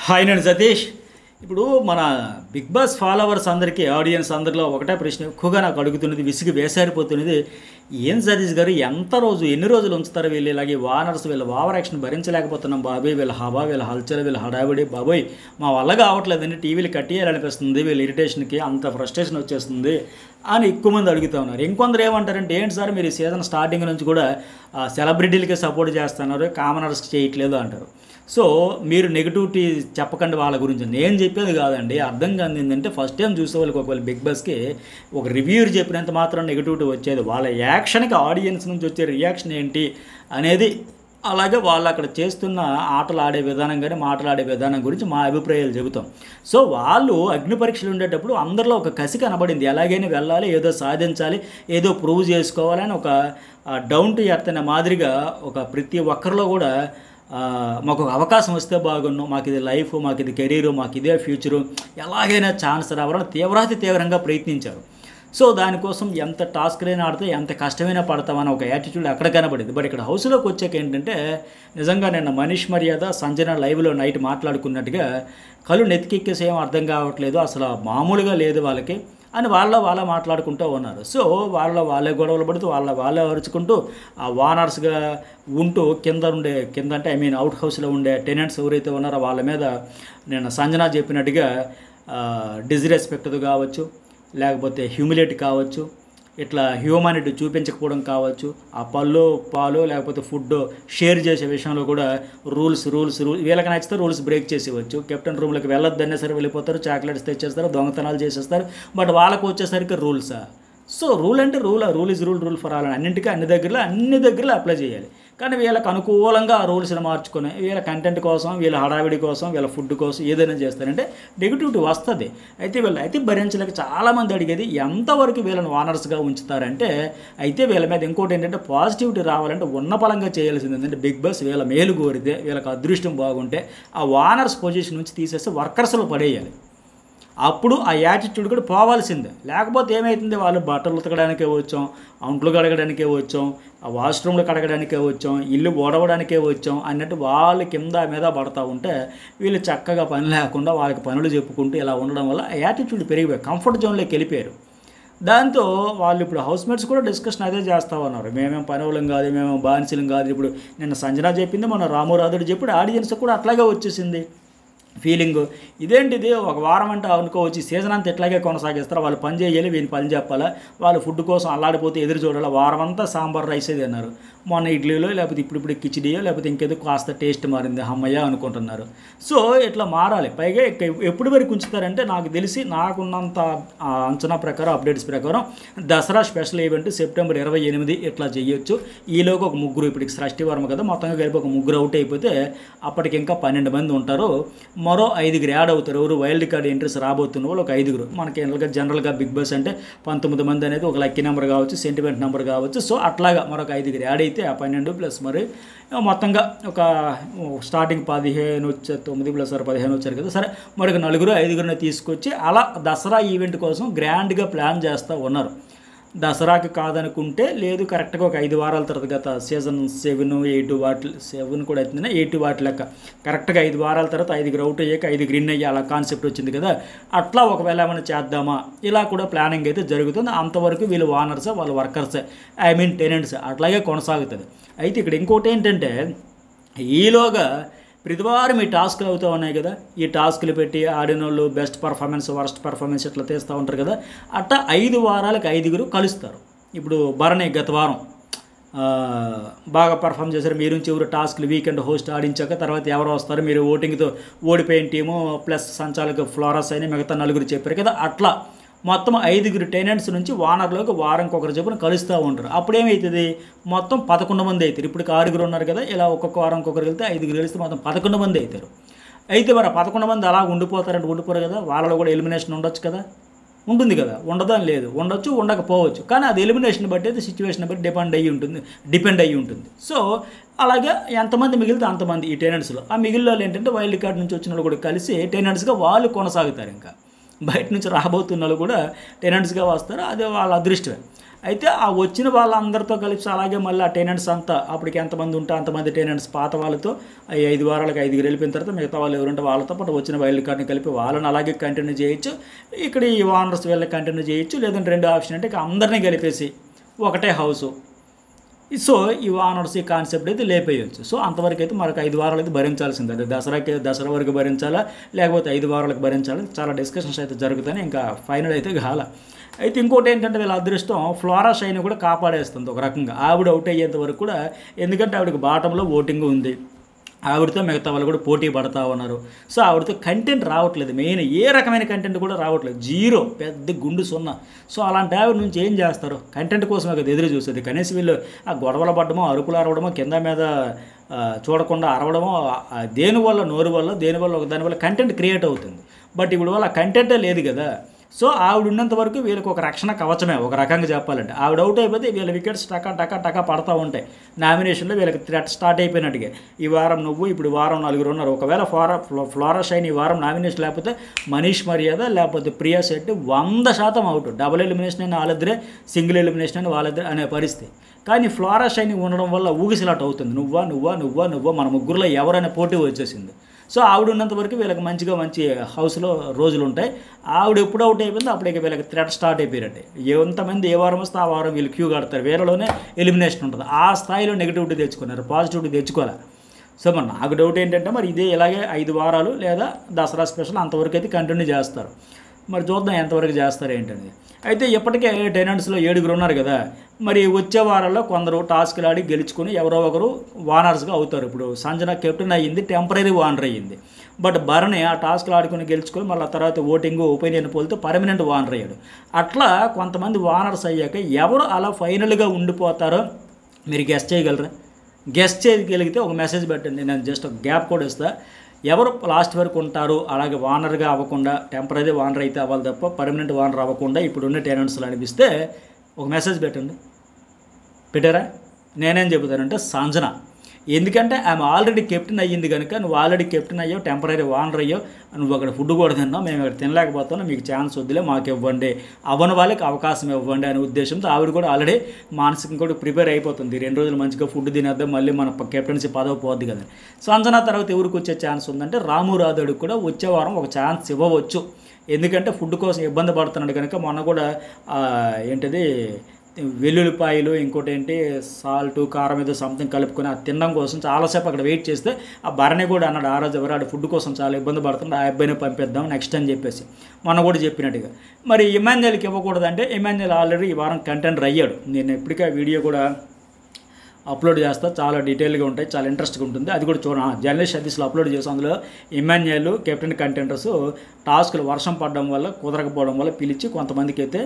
Hi నేను సతీష్. ఇప్పుడు మన బిగ్ బాస్ ఫాలోవర్స్ అందరికీ ఆడియన్స్ అందరిలో ఒకటే ప్రశ్న ఎక్కువగా నాకు అడుగుతున్నది, విసిగి వేసారిపోతున్నది. ఏం సతీష్ గారు, ఎన్ని రోజులు ఉంచుతారు వీళ్ళు ఇలాగే వానర్స్, వీళ్ళ ఓవర్ యాక్షన్ భరించలేకపోతున్నాం బాబాయ్, వీళ్ళ హవా, వీళ్ళ హల్చల్, వీళ్ళ హడావిడి బాబోయ్ మా వల్ల కావట్లేదండి, టీవీలు కట్టేయాలనిపిస్తుంది, వీళ్ళ ఇరిటేషన్కి అంత ఫ్రస్ట్రేషన్ వచ్చేస్తుంది అని ఎక్కువ మంది అడుగుతూ ఉన్నారు. ఇంకొందరు ఏమంటారంటే, ఏంటి సార్ మీరు ఈ సీజన్ స్టార్టింగ్ నుంచి కూడా సెలబ్రిటీలకే సపోర్ట్ చేస్తున్నారు, కామనర్స్కి చేయట్లేదు అంటారు. సో మీరు నెగిటివిటీ చెప్పకండి వాళ్ళ గురించి. నేను చెప్పేది కాదండి, అర్థం కాదు ఏంటంటే, ఫస్ట్ టైం చూసే వాళ్ళకి ఒకవేళ బిగ్ బాస్కి ఒక రివ్యూర్ చెప్పినంత మాత్రం నెగిటివిటీ వచ్చేది, వాళ్ళ యాక్షన్కి ఆడియన్స్ నుంచి వచ్చే రియాక్షన్ ఏంటి అనేది, అలాగే వాళ్ళు అక్కడ చేస్తున్న ఆటలు ఆడే విధానం కానీ మాటలాడే విధానం గురించి మా అభిప్రాయాలు చెబుతాం. సో వాళ్ళు అగ్ని పరీక్షలు ఉండేటప్పుడు అందరిలో ఒక కసి కనబడింది, ఎలాగైనా వెళ్ళాలి, ఏదో సాధించాలి, ఏదో ప్రూవ్ చేసుకోవాలని ఒక డౌన్ టు ఎర్త్ అనే మాదిరిగా ఒక ప్రతి ఒక్కరిలో కూడా మాకు ఒక అవకాశం వస్తే బాగున్నాం, మాకు ఇది లైఫ్, మాకు ఇది కెరీరు, మాకు ఇదే ఫ్యూచరు, ఎలాగైనా ఛాన్స్ రావాలని తీవ్రంగా ప్రయత్నించారు. సో దానికోసం ఎంత టాస్క్లైనా ఆడితే ఎంత కష్టమైనా పడతామని ఒక యాటిట్యూడ్ అక్కడ కనబడింది. బట్ ఇక్కడ హౌస్లోకి వచ్చాక ఏంటంటే, నిజంగా నిన్న మనీష్ మర్యాద సంజన లైవ్లో నైట్ మాట్లాడుకున్నట్టుగా కళ్ళు నెత్తికెక్కేసి ఏం అర్థం కావట్లేదు, అసలు మామూలుగా లేదు వాళ్ళకి అని వాళ్ళ మాట్లాడుకుంటూ ఉన్నారు. సో వాళ్ళే గొడవలు పడుతూ వాళ్ళే అరుచుకుంటూ ఆ వానర్స్గా ఉంటూ కింద అంటే అవుట్ హౌస్లో ఉండే టెనెంట్స్ ఎవరైతే ఉన్నారో వాళ్ళ మీద నేను సంజన చెప్పినట్టుగా డిస్రెస్పెక్ట్ కావచ్చు, లేకపోతే హ్యూమిలేట్ కావచ్చు, ఇట్లా హ్యూమానిటీ చూపించకపోవడం కావచ్చు, ఆ పాలు లేకపోతే ఫుడ్ షేర్ చేసే విషయంలో కూడా రూల్స్ వీళ్ళకి నచ్చితే రూల్స్ బ్రేక్ చేసేవచ్చు. కెప్టెన్ రూమ్లోకి వెళ్ళొద్దనే సరే వెళ్ళిపోతారు, చాక్లెట్స్ తెచ్చేస్తారు, దొంగతనాలు చేసేస్తారు. బట్ వాళ్ళకు వచ్చేసరికి రూల్సా? సో రూల్ అంటే rule is rule for all అని అన్నింటికీ అన్ని దగ్గరలో అప్లై చేయాలి. కానీ వీళ్ళకి అనుకూలంగా ఆ రూల్స్ని మార్చుకొని వీళ్ళ కంటెంట్ కోసం, వీళ్ళ హడావిడి కోసం, వీళ్ళ ఫుడ్ కోసం ఏదైనా చేస్తారంటే నెగిటివిటీ వస్తుంది. అయితే భరించలేక చాలామంది అడిగేది, ఎంతవరకు వీళ్ళని వానర్స్గా ఉంచుతారంటే, అయితే వీళ్ళ మీద ఇంకోటి ఏంటంటే, పాజిటివిటీ రావాలంటే ఉన్న పలంగా చేయాల్సింది ఏంటంటే, బిగ్ బాస్ వీళ్ళ మేలు కోరితే, వీళ్ళకి అదృష్టం బాగుంటే ఆ వానర్స్ పొజిషన్ నుంచి తీసేసి వర్కర్స్లో పడేయాలి. అప్పుడు ఆ యాటిట్యూడ్ కూడా పోవాల్సిందే. లేకపోతే ఏమవుతుంది, వాళ్ళు బట్టలు ఉతకడానికే వచ్చాం, అంట్లు కడగడానికే వచ్చాం, ఆ వాష్రూమ్లు కడగడానికే వచ్చాం, ఇల్లు ఓడవడానికే వచ్చాం అన్నట్టు వాళ్ళు కింద మీద పడతా ఉంటే, వీళ్ళు చక్కగా పని లేకుండా వాళ్ళకి పనులు చెప్పుకుంటూ ఇలా ఉండడం వల్ల యాటిట్యూడ్ పెరిగిపోయి కంఫర్ట్ జోన్లోకి వెళ్ళిపోయారు. దాంతో వాళ్ళు ఇప్పుడు హౌస్మేట్స్ కూడా డిస్కషన్ అదే చేస్తూ ఉన్నారు, మేమేం పనివాళ్ళం కాదు, మేమేం బానిసలం కాదు. ఇప్పుడు నిన్న సంజన చెప్పింది, మన రామురాధుడు చెప్పి ఆడియన్స్ కూడా అట్లాగే వచ్చేసింది ఫీలింగ్. ఇదేంటిది, ఒక వారం అంటే అనుకోవచ్చు, సీజన్ అంతా ఎట్లాగే కొనసాగిస్తారు, వాళ్ళు పని చేయాలి, వీళ్ళు పని చెప్పాలా, వాళ్ళు ఫుడ్ కోసం అల్లాడిపోతే ఎదురు చూడాలి, వారం అంతా సాంబార్ రైస్ అది అన్నారు, మొన్న ఇడ్లీలో లేకపోతే ఇప్పుడు కిచిడియో లేకపోతే ఇంకేదో కాస్త టేస్ట్ మారింది అమ్మయ్య అనుకుంటున్నారు. సో ఇట్లా మారాలి. పైగా ఎప్పటి వరకు ఉంచుతారంటే, నాకు తెలిసి నాకున్నంత అంచనా ప్రకారం, అప్డేట్స్ ప్రకారం దసరా స్పెషల్ ఈవెంట్ సెప్టెంబర్ 28 ఇట్లా చేయొచ్చు. ఈలోగా ఒక ముగ్గురు, ఇప్పటికి సృష్టి వర్మ కదా, మొత్తంగా కలిపి ఒక ముగ్గురు అవుట్ అయిపోతే అప్పటికి ఇంకా 12 మంది ఉంటారు, మరో 5 యాడ్ అవుతారు. ఎవరు వైల్డ్ కార్డ్ ఎంట్రీస్ రాబోతున్న వాళ్ళు ఒక 5. మనకి జనరల్గా బిగ్ బాస్ అంటే 19 మంది అనేది ఒక లక్కీ నెంబర్ కావచ్చు, సెంటిమెంట్ నెంబర్ కావచ్చు. సో అట్లాగా మరొక 5 యాడ్ అయితే ఆ 12 ప్లస్ మరి మొత్తంగా ఒక స్టార్టింగ్ 15 వచ్చారు, 9 ప్లస్ 15 వచ్చారు కదా. సరే మరొక 4-5 తీసుకొచ్చి అలా దసరా ఈవెంట్ కోసం గ్రాండ్గా ప్లాన్ చేస్తూ ఉన్నారు. దసరాకి కాదనుకుంటే లేదు, కరెక్ట్గా ఒక 5 వారాల తర్వాత, గత సీజన్ 7, 8 7 కూడా అవుతుందని 8 వాటి లెక్క కరెక్ట్గా 5 వారాల తర్వాత 5 అవుట్ అయ్యాక 5 గ్రీన్ అయ్యి అలా కాన్సెప్ట్ వచ్చింది కదా. అట్లా ఒకవేళ ఏమైనా చేద్దామా, ఇలా కూడా ప్లానింగ్ అయితే జరుగుతుంది. అంతవరకు వీళ్ళు వానర్స్, వాళ్ళ వర్కర్స్, టెనెంట్స్ అట్లాగే కొనసాగుతుంది. అయితే ఇక్కడ ఇంకోటి ఏంటంటే, ఈలోగా ప్రతివారం ఈ టాస్క్లు అవుతూ ఉన్నాయి కదా, ఈ టాస్క్లు పెట్టి ఆడిన వాళ్ళు బెస్ట్ పర్ఫార్మెన్స్, వర్స్ట్ పర్ఫార్మెన్స్ ఇట్లా తీస్తూ ఉంటారు కదా. అట్లా 5 వారాలకు 5 కలుస్తారు. ఇప్పుడు భరణి గత వారం బాగా పర్ఫామ్ చేశారు, మీరు నుంచి ఎవరు టాస్క్లు వీకెండ్ హోస్ట్ ఆడించాక తర్వాత ఎవరు వస్తారు, మీరు ఓటింగ్తో ఓడిపోయిన టీము ప్లస్ సంచాలక ఫ్లోరస్ అని మిగతా 4 చెప్పారు కదా. అట్లా మొత్తం 5 టెనెంట్స్ నుంచి వానర్లోకి వారంకి ఒకరు చెప్పున కలుస్తూ ఉంటారు. అప్పుడేమవుతుంది, మొత్తం 11 మంది అవుతారు. ఇప్పుడు 6 ఉన్నారు కదా, ఇలా ఒక్కొక్క వారంకి ఒకరు వెళ్తే 5 కలిస్తే మొత్తం 11 మంది అవుతారు. అయితే మరి 11 మంది అలా ఉండిపోతారంటే ఉండిపోరు కదా, వాళ్ళలో కూడా ఎలిమినేషన్ ఉండొచ్చు కదా, ఉంటుంది కదా, ఉండదని లేదు, ఉండొచ్చు ఉండకపోవచ్చు. కానీ అది ఎలిమినేషన్ బట్టి అయితే సిచ్యువేషన్ బట్టి డిపెండ్ అయ్యి ఉంటుంది. సో అలాగే ఎంతమంది మిగిలితే అంతమంది ఈ టెనెంట్స్లో. ఆ మిగిలిన వాళ్ళు ఏంటంటే వైల్డ్ కార్డ్ నుంచి వచ్చిన వాళ్ళు కూడా కలిసి టెనెంట్స్గా వాళ్ళు కొనసాగుతారు. ఇంకా బయట నుంచి రాబోతున్న వాళ్ళు కూడా టెనెంట్స్గా వస్తారు, అదే వాళ్ళ అదృష్టమే. అయితే ఆ వచ్చిన వాళ్ళందరితో కలిసి అలాగే మళ్ళీ ఆ టెనెంట్స్ అంతా అప్పటికి ఎంతమంది ఉంటే అంతమంది టెనెంట్స్ పాత వాళ్ళతో ఈ 5 వారాలకు 5 వెళ్ళిపోయిన తర్వాత మిగతా వాళ్ళు ఎవరుంటే వాళ్ళతో పాటు వచ్చిన వైల్డ్ కార్డ్ని కలిపి వాళ్ళని అలాగే కంటిన్యూ చేయొచ్చు. ఇక్కడ ఈ ఓనర్స్ వీళ్ళకి కంటిన్యూ చేయొచ్చు. లేదంటే రెండో ఆప్షన్ అంటే ఇక అందరినీ కలిపేసి ఒకటే హౌసు. సో ఈ ఓనర్స్ ఈ కాన్సెప్ట్ అయితే లేపేయచ్చు. సో అంతవరకు అయితే మనకు 5 వారాలు అయితే భరించాల్సింది. అది దసరా వరకు భరించాలా లేకపోతే 5 వారాలకు భరించాలా చాలా డిస్కషన్స్ అయితే జరుగుతాయి. ఇంకా ఫైనల్ అయితే కాల. అయితే ఇంకోటి ఏంటంటే వీళ్ళ అదృష్టం ఫ్లోరా షైన్ కూడా కాపాడేస్తుంది ఒక రకంగా. ఆవిడ అవుట్ అయ్యేంత వరకు కూడా, ఎందుకంటే ఆవిడకి బాటంలో ఓటింగ్ ఉంది. ఆవిడతో మిగతా వాళ్ళు కూడా పోటీ పడతా ఉన్నారు. సో ఆవిడతో కంటెంట్ రావట్లేదు. మెయిన్ ఏ రకమైన కంటెంట్ కూడా రావట్లేదు. జీరో, పెద్ద గుండు సున్నా. సో అలాంటి ఆవిడ నుంచి ఏం చేస్తారు? కంటెంట్ కోసమే కదా ఎదురు చూసేది. కనీసం వీళ్ళు ఆ గొడవలు పడడమో, అరుపులు అరవడమో, కింద మీద చూడకుండా అరవడమో, దేనివల్ల నోరు వల్ల దేనివల్ల దానివల్ల కంటెంట్ క్రియేట్ అవుతుంది. బట్ ఇప్పుడు వాళ్ళ కంటెంటే లేదు కదా. సో ఆవిడ ఉన్నంత వరకు వీళ్ళకి ఒక రక్షణ కవచమే ఒక రకంగా చెప్పాలంటే. ఆవిడ అవుట్ అయిపోతే వీళ్ళ వికెట్స్ టకా పడతా ఉంటాయి. నామినేషన్లో వీళ్ళకి థ్రెట్ స్టార్ట్ అయిపోయినట్టుగా. ఈ వారం నువ్వు, ఇప్పుడు వారం 4 ఉన్నారు. ఒకవేళ ఫ్లోరా షైన్ ఈ వారం నామినేషన్ లేకపోతే మనీష్ మర్యాద లేకపోతే Priya Shetty 100% out. Double elimination అయినా వాళ్ళిద్దరే, సింగిల్ ఎలిమినేషన్ అయినా వాళ్ళిద్దరే అనే పరిస్థితి. కానీ ఫ్లోరా షైన్ ఉండడం వల్ల ఊగిసిలాట్ అవుతుంది. నువ్వా మన ముగ్గురులో ఎవరైనా పోటీ వచ్చేసింది. సో ఆవిడ ఉన్నంత వరకు వీళ్ళకి మంచి హౌస్లో రోజులు ఉంటాయి. ఆవిడ ఎప్పుడు అవుట్ అయిపోయిందో అప్పటికి వీళ్ళకి థ్రెట్ స్టార్ట్ అయిపోయినట్టే. ఎంతమంది ఏ వారం వస్తే ఆ వారం వీళ్ళు క్యూ కడతారు. వేరేలోనే ఎలిమినేషన్ ఉంటుంది. ఆ స్థాయిలో నెగిటివిటీ తెచ్చుకున్నారు, పాజిటివిటీ తెచ్చుకోవాలి. సో మరి నాకు డౌట్ ఏంటంటే మరి ఇదే ఇలాగే 5 వారాలు లేదా దసరా స్పెషల్ అంతవరకు అయితే కంటిన్యూ చేస్తారు. మరి చూద్దాం ఎంతవరకు చేస్తారు ఏంటనేది. అయితే ఇప్పటికే టెనెంట్స్లో 7 ఉన్నారు కదా. మరి వచ్చే వారాల్లో కొందరు టాస్క్లు ఆడి గెలుచుకొని ఎవరో ఒకరు వానర్స్గా అవుతారు. ఇప్పుడు సంజన కెప్టెన్ అయ్యింది, టెంపరీ వానర్ అయ్యింది. బట్ భరణి ఆ టాస్క్లు ఆడుకొని గెలుచుకొని మళ్ళీ తర్వాత ఓటింగ్ ఒపీనియన్ పోలితో పర్మనెంట్ వానర్ అయ్యాడు. అట్లా కొంతమంది వానర్స్ అయ్యాక ఎవరు అలా ఫైనల్గా ఉండిపోతారో మీరు గెస్ట్ చేయగలరా? గెస్ట్ చేయగలిగితే ఒక మెసేజ్ పెట్టండి. నేను జస్ట్ ఒక గ్యాప్ కూడా ఇస్తాను. ఎవరు లాస్ట్ వరకు ఉంటారు అలాగే వానర్గా అవ్వకుండా, టెంపరీ వానర్ అయితే అవ్వాలి తప్ప పర్మనెంట్ వానర్ అవ్వకుండా ఇప్పుడున్న టెనెంట్స్లో అనిపిస్తే ఒక మెసేజ్ పెట్టండి. పెట్టారా? నేనేం చెబుతానంటే సంజన. ఎందుకంటే ఆమె ఆల్రెడీ కెప్టెన్ అయ్యింది కనుక, నువ్వు ఆల్రెడీ కెప్టెన్ అయ్యావు, టెంపరీ వానర్ అయ్యావు, నువ్వు అక్కడ ఫుడ్ కూడా తిన్నావు, మేము ఇక్కడ తినలేకపోతున్నాం, మీకు ఛాన్స్ వద్దులే, మాకు ఇవ్వండి, అవ్వని వాళ్ళకి అవకాశం ఇవ్వండి అనే ఉద్దేశంతో ఆవిడ కూడా ఆల్రెడీ మానసికంగా కూడా ప్రిపేర్ అయిపోతుంది. 2 రోజులు మంచిగా ఫుడ్ తినేద్దాం, మళ్ళీ మన కెప్టెన్సీ పదవి పోద్ది కదా. సంజన తర్వాత ఎవరికి వచ్చే ఛాన్స్ ఉందంటే రాము రాథోడ్కి కూడా వచ్చే వారం ఒక ఛాన్స్ ఇవ్వవచ్చు. ఎందుకంటే ఫుడ్ కోసం ఇబ్బంది పడుతున్నాడు కనుక. మొన్న కూడా ఏంటిది వెల్లుల్లిపాయలు, ఇంకోటి ఏంటి సాల్ట్, కారం ఏదో సంథింగ్ కలుపుకొని ఆ తినడం కోసం చాలాసేపు అక్కడ వెయిట్ చేస్తే ఆ భరణి కూడా అన్నాడు ఆ రోజు ఎవరాడు ఫుడ్ కోసం చాలా ఇబ్బంది పడుతుంది, ఆ అబ్బాయిని పంపిద్దాం నెక్స్ట్ అని చెప్పేసి మొన్న కూడా చెప్పినట్టుగా. మరి ఇమాన్యుయల్కి ఇవ్వకూడదంటే ఇమాన్యుయల్ ఆల్రెడీ ఈ వారం కంటెంటర్ అయ్యాడు. నేను ఎప్పటికీ వీడియో కూడా అప్లోడ్ చేస్తా, చాలా డీటెయిల్గా ఉంటాయి, చాలా ఇంట్రెస్ట్గా ఉంటుంది. అది కూడా జర్నలిస్ట్ సర్వీస్లో అప్లోడ్ చేస్తాం. అందులో ఇమాన్యుయల్ కెప్టెన్ కంటెంటర్స్ టాస్క్లు వర్షం పడడం వల్ల కుదరకపోవడం వల్ల పిలిచి కొంతమందికి అయితే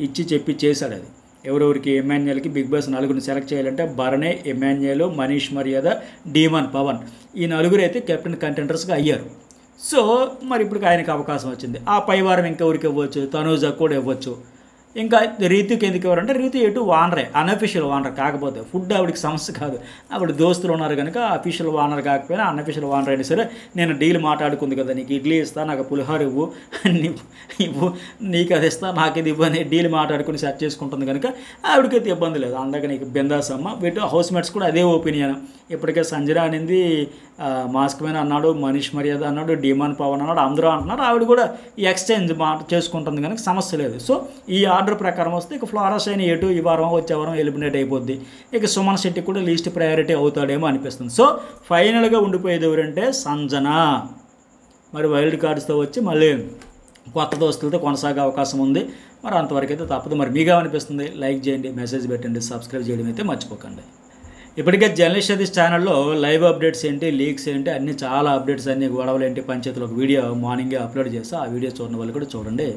ఇచ్చి చెప్పి చేశాడు. అది ఎవరెవరికి ఇమాన్యుయల్కి బిగ్ బాస్ 4 సెలెక్ట్ చేయాలంటే భరణి, ఇమాన్యుయల్, మనీష్ మర్యాద, డీమన్ పవన్ ఈ 4 అయితే కెప్టెన్ కంటెంటర్స్గా అయ్యారు. సో మరి ఇప్పుడు ఆయనకి అవకాశం వచ్చింది. ఆ పై వారం ఇంకెవరికి ఇవ్వచ్చు, తనూజకు కూడా ఇవ్వచ్చు. ఇంకా రీతుకి ఎందుకు ఎవరంటే రీతు ఎటు వానరే, అన్అఫీషియల్ వానర్. కాకపోతే ఫుడ్ ఆవిడకి సమస్య కాదు, ఆవిడ దోస్తులు ఉన్నారు కనుక అఫీషియల్ వానర్ కాకపోయినా అన్అఫీషియల్ వానర్ అయినా సరే నేను డీల్ మాట్లాడుకుంది కదా, నీకు ఇడ్లీ ఇస్తా, నాకు పులిహోర ఇవ్వు, నీకు అది ఇస్తా, నాకు ఇది ఇవ్వని డీల్ మాట్లాడుకుని సెట్ చేసుకుంటుంది కనుక ఆవిడకైతే ఇబ్బంది లేదు. అందరికీ నీకు బిందాసమ్మ. వీటి హౌస్ మేట్స్ కూడా అదే ఒపీనియన్. ఇప్పటికే సంజన అనింది, మాస్క్ మ్యాన్ అన్నాడు, మనీష్ మర్యాద అన్నాడు, డీమన్ పవన్ అన్నాడు, అందరూ అంటున్నారు. ఆవిడ కూడా ఈ ఎక్స్చేంజ్ చేసుకుంటుంది కనుక సమస్య లేదు. సో ఈ ఆర్డర్ ప్రకారం వస్తే ఇక ఫ్లోరా షైన్ ఎటు ఈ వారం వచ్చే వారం ఎలిమినేట్ అయిపోద్ది. ఇక సుమన్ శెట్టి కూడా లీస్ట్ ప్రయారిటీ అవుతాడేమో అనిపిస్తుంది. సో ఫైనల్గా ఉండిపోయేది ఎవరంటే సంజన. మరి వైల్డ్ కార్డ్స్తో వచ్చి మళ్ళీ కొత్త దోస్తులతో కొనసాగే అవకాశం ఉంది. మరి అంతవరకు అయితే తప్పదు. మరి మీగా అనిపిస్తుంది లైక్ చేయండి, మెసేజ్ పెట్టండి, సబ్స్క్రైబ్ చేయడం అయితే మర్చిపోకండి. ఇప్పటికే జర్నలిస్ట్ సర్వీస్ ఛానల్లో లైవ్ అప్డేట్స్ ఏంటి, లీక్స్ ఏంటి, అన్నీ చాలా అప్డేట్స్ అన్నీ గొడవలు ఏంటి, పంచాయతీలో ఒక వీడియో మార్నింగే అప్లోడ్ చేస్తా. ఆ వీడియో చూడని వాళ్ళు కూడా చూడండి.